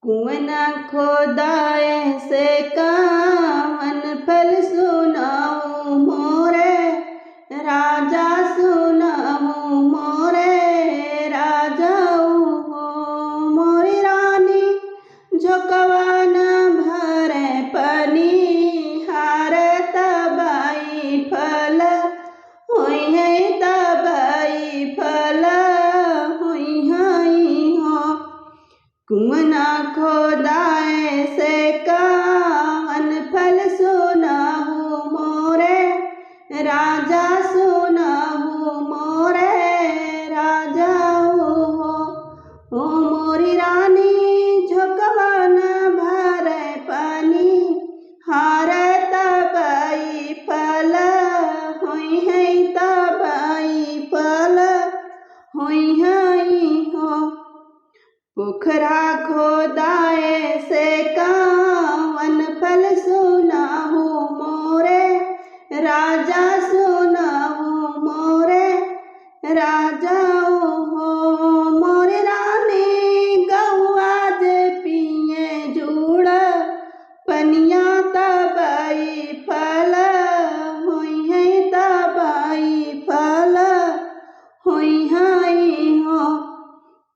कुआं न खोदाए से कावन फल सुनाऊं मोरे राजा, सुनाऊं मोरे राजाऊ हो। मोरी रानी झोंकवा न भरे पनी हार तबाई फल हुई है, तबाई फल हुई है हो। कुआं न खोदाए से कावन फल सुनाऊं मोरे राजा, सुनाऊं मोरे राजाऊ हो। ओ मोरी रानी झोंकवा न भरे पानी हार तबाई फल हुई है, तबाई फल हुई है हो। पोखरा खोदाए से कावन फल सुनाऊं मोरे राजा, सुनाऊं मोरे राजाऊ हो। मोरे रानी गौआ जे पिए जुड़ पनिया तबाई फल हुई है, तबाई फल हुई है हो।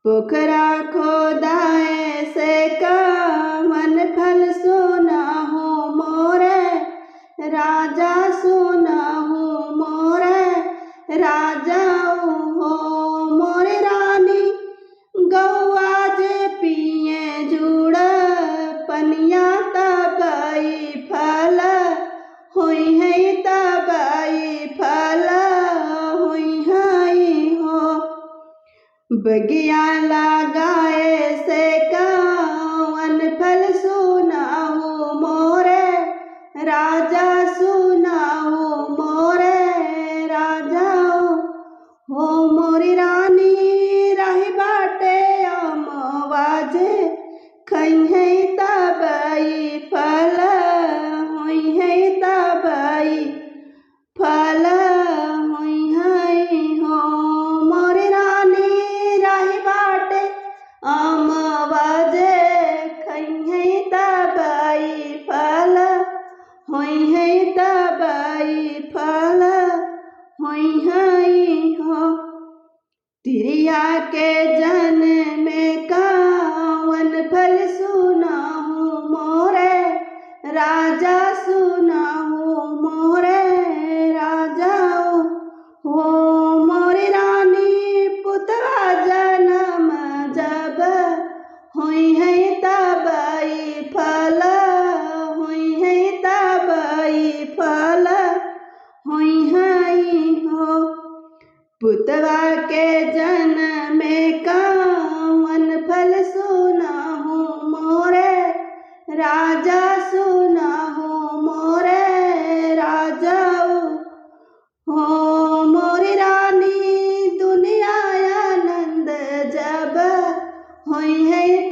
पोखरा खोदाए से कावन फल सुनाऊं मोरे राजा, सुनाऊं मोरे राजाऊ हो। मोरे रानी गौआ जे पिए जुड़ पनिया तबाई फल हुई है, तबाई फल हुई है हो। बगिया लगाए से कावन फल सुनाऊं मोरे राजा, सुनाऊं मोरे राजाऊ हो। मोरी रानी रही बाटे अमवाजे खई है, तबाई फल हुई है, तबाई फल हुई है हो। मोरी रानी रही बाटे अमवाजे खई है, तबाई फल हुई है, तबाई फल हुई है हो। तिरिया के जन में कावन फल सुनाऊं मोरे राजा, सुनाऊं मोरे राजाऊ हो। मोरी रानी पुतवा जन्म जब हुई है, तबाई फल हुई है, तबाई फल हुई है हो। पुतवा के जन्म में कावन फल सुनाऊं मोरे राजा, सुनाऊं मोरे राजाऊ हो। मोरी रानी दुनिया आनंद जब हुई है,